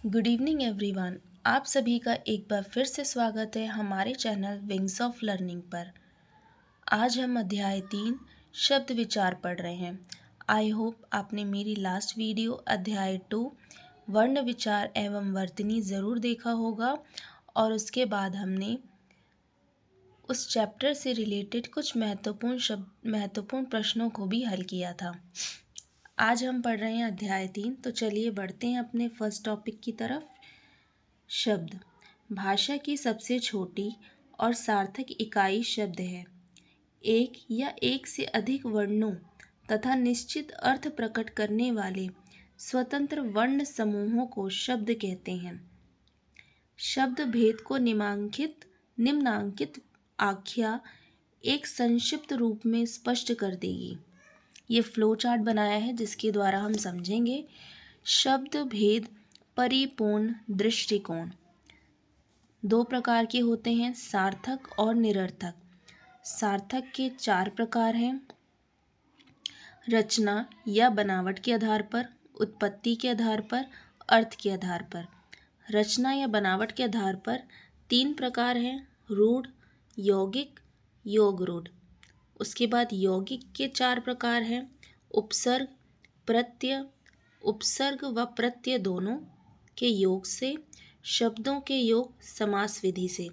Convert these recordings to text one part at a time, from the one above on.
Good evening everyone. आप सभी का एक बार फिर से स्वागत है हमारे चैनल विंग्स ऑफ लर्निंग पर। आज हम अध्याय 3 शब्द विचार पढ़ रहे हैं। आई होप आपने मेरी लास्ट वीडियो अध्याय 2 वर्ण विचार एवं वर्तनी ज़रूर देखा होगा और उसके बाद हमने उस चैप्टर से रिलेटेड कुछ महत्वपूर्ण प्रश्नों को भी हल किया था। आज हम पढ़ रहे हैं अध्याय 3, तो चलिए बढ़ते हैं अपने फर्स्ट टॉपिक की तरफ। शब्द भाषा की सबसे छोटी और सार्थक इकाई शब्द है। एक या एक से अधिक वर्णों तथा निश्चित अर्थ प्रकट करने वाले स्वतंत्र वर्ण समूहों को शब्द कहते हैं। शब्द भेद को निम्नांकित आख्या एक संक्षिप्त रूप में स्पष्ट कर देगी। ये फ्लो चार्ट बनाया है जिसके द्वारा हम समझेंगे। शब्द भेद परिपूर्ण दृष्टिकोण दो प्रकार के होते हैं, सार्थक और निरर्थक। सार्थक के 4 प्रकार हैं। रचना या बनावट के आधार पर, उत्पत्ति के आधार पर, अर्थ के आधार पर। रचना या बनावट के आधार पर 3 प्रकार हैं, रूढ़, यौगिक, योग रूढ़। उसके बाद यौगिक के 4 प्रकार हैं, उपसर्ग, प्रत्यय। उपसर्ग व प्रत्यय दोनों के योग से, शब्दों के योग समास विधि से।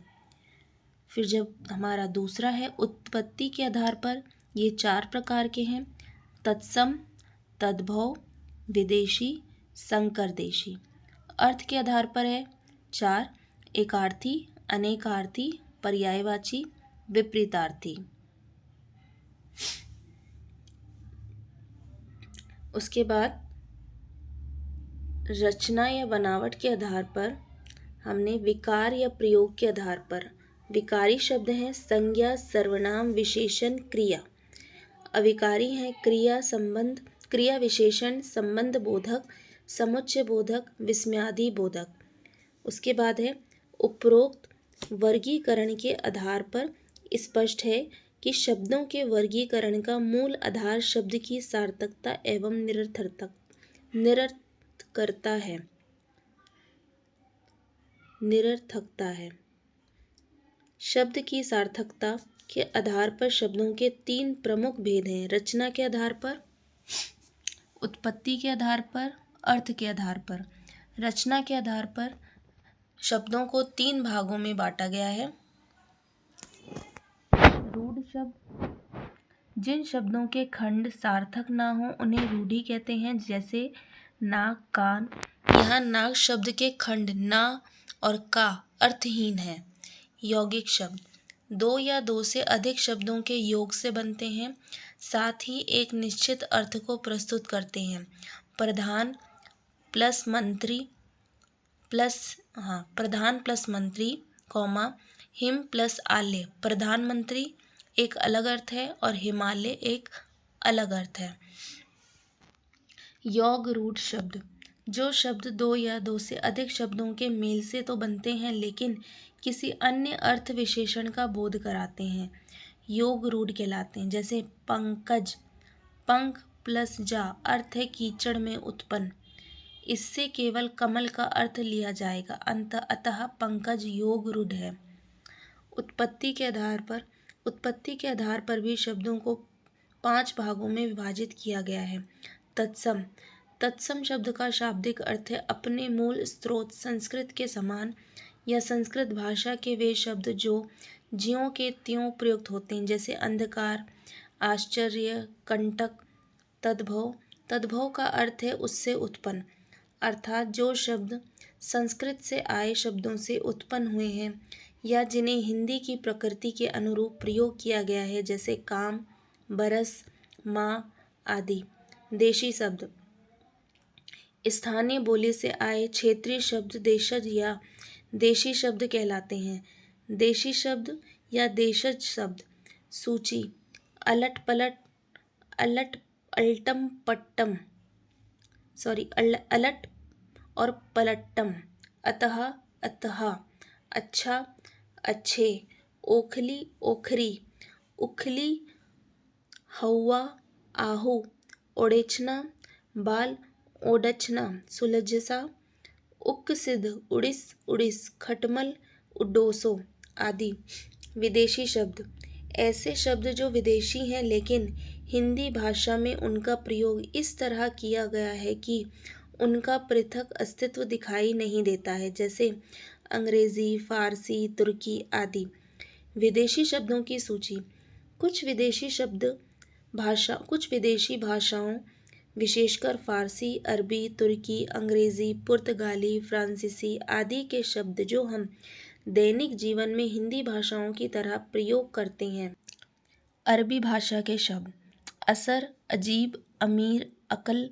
फिर जब हमारा दूसरा है उत्पत्ति के आधार पर, ये 4 प्रकार के हैं, तत्सम, तद्भव, विदेशी, संकरदेशी। अर्थ के आधार पर है 4, एकार्थी, अनेकार्थी, पर्यायवाची, विपरीतार्थी। उसके बाद रचना या बनावट के आधार पर हमने विकार या प्रयोग के आधार पर। विकारी शब्द हैं संज्ञा, सर्वनाम, विशेषण, क्रिया। अविकारी हैं क्रिया विशेषण, संबंध बोधक, समुच्चय बोधक, विस्मयादि बोधक। उसके बाद है उपरोक्त वर्गीकरण के आधार पर स्पष्ट है कि शब्दों के वर्गीकरण का मूल आधार शब्द की सार्थकता एवं निरर्थकता है। शब्द की सार्थकता के आधार पर शब्दों के 3 प्रमुख भेद हैं, रचना के आधार पर, उत्पत्ति के आधार पर, अर्थ के आधार पर। रचना के आधार पर शब्दों को 3 भागों में बांटा गया है। रूढ़ शब्द, जिन शब्दों के खंड सार्थक ना हो उन्हें रूढ़ी कहते हैं, जैसे नाक, कान। यहाँ नाक शब्द के खंड ना और का अर्थहीन है। यौगिक शब्द 2 या 2 से अधिक शब्दों के योग से बनते हैं, साथ ही एक निश्चित अर्थ को प्रस्तुत करते हैं। प्रधान प्लस मंत्री, हिम प्लस आल्य। प्रधानमंत्री एक अलग अर्थ है और हिमालय एक अलग अर्थ है। योग रूढ़ शब्द, जो शब्द 2 या 2 से अधिक शब्दों के मेल से तो बनते हैं लेकिन किसी अन्य अर्थ विशेषण का बोध कराते हैं, योग रूढ़ कहलाते हैं। जैसे पंकज, पंख प्लस जा, अर्थ है कीचड़ में उत्पन्न, इससे केवल कमल का अर्थ लिया जाएगा, अतः पंकज योग रूढ़ है। उत्पत्ति के आधार पर भी शब्दों को 5 भागों में विभाजित किया गया है। तत्सम शब्द का शाब्दिक अर्थ है अपने मूल स्रोत संस्कृत के समान या संस्कृत भाषा के वे शब्द जो ज्यों के त्यों प्रयुक्त होते हैं, जैसे अंधकार, आश्चर्य, कंटक। तद्भव का अर्थ है उससे उत्पन्न, अर्थात जो शब्द संस्कृत से आए शब्दों से उत्पन्न हुए हैं या जिन्हें हिंदी की प्रकृति के अनुरूप प्रयोग किया गया है, जैसे काम, बरस, माँ आदि। देशी शब्द स्थानीय बोली से आए क्षेत्रीय शब्द देशज या देशी शब्द कहलाते हैं। देशी शब्द या देशज शब्द सूची अलट और पलट्टम, अतः, अच्छा, अच्छे, ओखली, ओखरी, उखली, हौवा, आहू, ओडेचना, बाल, ओडचना, सुलझसा, उक्क सिद्ध, उड़िस, उड़िस, खटमल, उड्डोसो आदि। विदेशी शब्द, ऐसे शब्द जो विदेशी हैं लेकिन हिंदी भाषा में उनका प्रयोग इस तरह किया गया है कि उनका पृथक अस्तित्व दिखाई नहीं देता है, जैसे अंग्रेज़ी, फ़ारसी, तुर्की आदि। विदेशी शब्दों की सूची। कुछ विदेशी भाषाओं विशेषकर फ़ारसी, अरबी, तुर्की, अंग्रेज़ी, पुर्तगाली, फ्रांसीसी आदि के शब्द जो हम दैनिक जीवन में हिंदी भाषाओं की तरह प्रयोग करते हैं। अरबी भाषा के शब्द असर, अजीब, अमीर, अकल,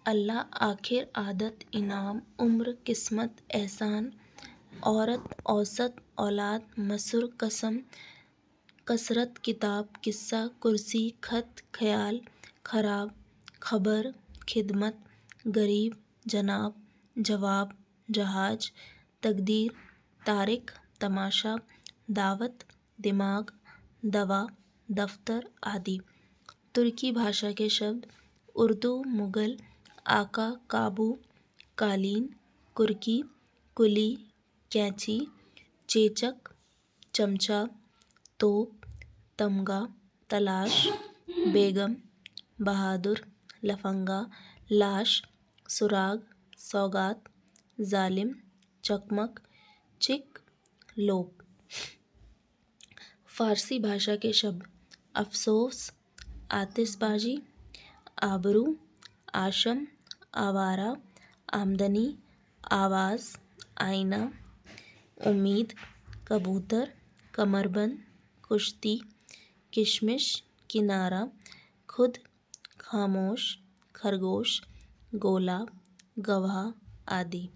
अल्लाह, आखिर, आदत, इनाम, उम्र, किस्मत, एहसान, औरत, औसत, औलाद, मसुर, कसम, कसरत, किताब, किस्सा, कुर्सी, खत, ख्याल, खराब, खबर, खिदमत, गरीब, जनाब, जवाब, जहाज, तकदीर, तारीख, तमाशा, दावत, दिमाग, दवा, दफ्तर आदि। तुर्की भाषा के शब्द उर्दू, मुगल, आका, काबू, कालीन, कुर्की, कुली, कैंची, चेचक, चमचा, तोप, तमगा, तलाश, बेगम, बहादुर, लफंगा, लाश, सुराग, सौगात, जालिम, चकमक, चिक, लोग। फ़ारसी भाषा के शब्द अफसोस, आतिशबाजी, आबरू, आशम, आवारा, आमदनी, आवाज़, आईना, उम्मीद, कबूतर, कमरबंद, कुश्ती, किशमिश, किनारा, खुद, खामोश, खरगोश, गोला, गवाह आदि।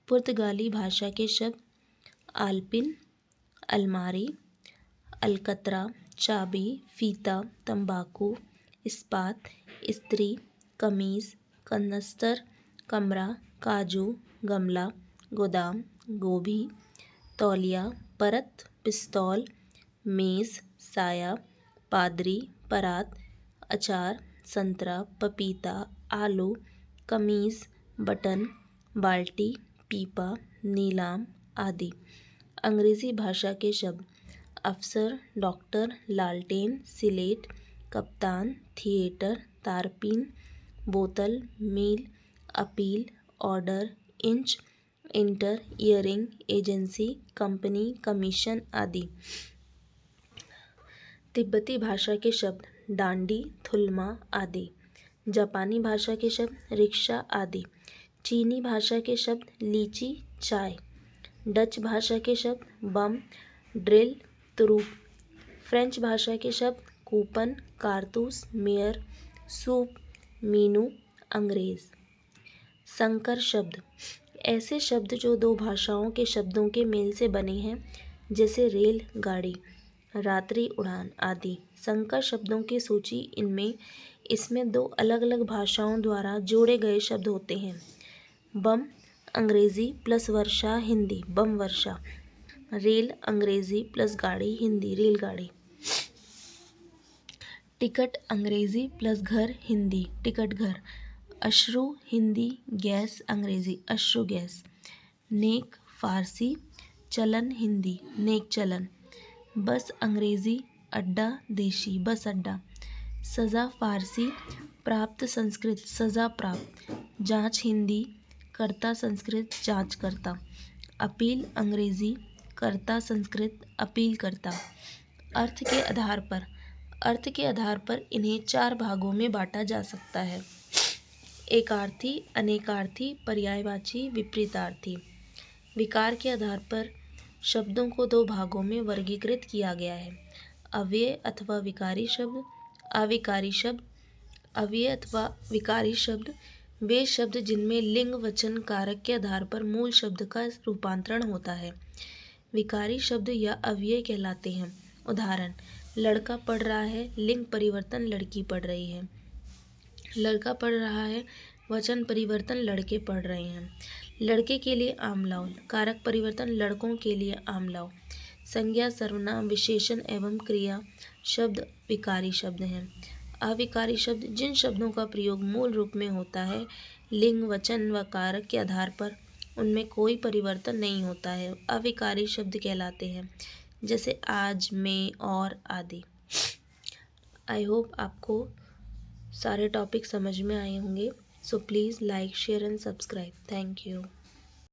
पुर्तगाली भाषा के शब्द आल्पिन, अलमारी, अलकतरा, चाबी, फीता, तंबाकू, इस्पात, स्त्री, कमीज़, कनस्तर, कमरा, काजू, गमला, गोदाम, गोभी, तौलिया, परत, पिस्तौल, मेज़, साया, पादरी, परात, अचार, संतरा, पपीता, आलू, कमीज़, बटन, बाल्टी, पीपा, नीलाम आदि। अंग्रेज़ी भाषा के शब्द अफसर, डॉक्टर, लालटेन, सिलेट, कप्तान, थिएटर, तारपीन, बोतल, mile, appeal, order, inch, inter, earring, agency, company, commission आदि। तिब्बती भाषा के शब्द डांडी, थुल्मा आदि। जापानी भाषा के शब्द रिक्शा आदि। चीनी भाषा के शब्द लीची, चाय। डच भाषा के शब्द बम, ड्रिल, तुरुप। फ्रेंच भाषा के शब्द कूपन, कारतूस, मेयर, सूप, मीनू, अंग्रेज़। संकर शब्द ऐसे शब्द जो दो भाषाओं के शब्दों के मेल से बने हैं, जैसे रेल, गाड़ी, रात्रि उड़ान आदि। संकर शब्दों की सूची इसमें दो अलग अलग भाषाओं द्वारा जोड़े गए शब्द होते हैं। बम अंग्रेज़ी प्लस वर्षा हिंदी बम वर्षा। रेल अंग्रेज़ी प्लस गाड़ी हिंदी रेलगाड़ी। टिकट अंग्रेज़ी प्लस घर हिंदी टिकट घर। अश्रु हिंदी गैस अंग्रेज़ी अश्रु गैस। नेक फ़ारसी चलन हिंदी नेक चलन। बस अंग्रेज़ी अड्डा देशी बस अड्डा। सज़ा फ़ारसी प्राप्त संस्कृत सज़ा प्राप्त। जांच हिंदी कर्ता संस्कृत जांच करता। अपील अंग्रेज़ी कर्ता संस्कृत अपील करता। अर्थ के आधार पर इन्हें 4 भागों में बांटा जा सकता है। एकार्थी, अनेकार्थी, पर्यायवाची, विपरीतार्थी। विकार के आधार पर शब्दों को 2 भागों में वर्गीकृत किया गया है। अव्यय अथवा विकारी शब्द, अविकारी शब्द। अव्यय अथवा विकारी शब्द वे शब्द जिनमें लिंग, वचन, कारक के आधार पर मूल शब्द का रूपांतरण होता है, विकारी शब्द या अव्यय कहलाते हैं। उदाहरण: लड़का पढ़ रहा है, लिंग परिवर्तन लड़की पढ़ रही है। लड़का पढ़ रहा है, वचन परिवर्तन लड़के पढ़ रहे हैं। लड़के के लिए आम लाओ, कारक परिवर्तन लड़कों के लिए आम लाओ। संज्ञा, सर्वनाम, विशेषण एवं क्रिया शब्द विकारी शब्द हैं। अविकारी शब्द जिन शब्दों का प्रयोग मूल रूप में होता है लिंग, वचन व कारक के आधार पर उनमें कोई परिवर्तन नहीं होता है। अविकारी शब्द कहलाते हैं, जैसे आज, में, और आदि। आई होप आपको सारे टॉपिक समझ में आए होंगे। So please like, share and subscribe. Thank you.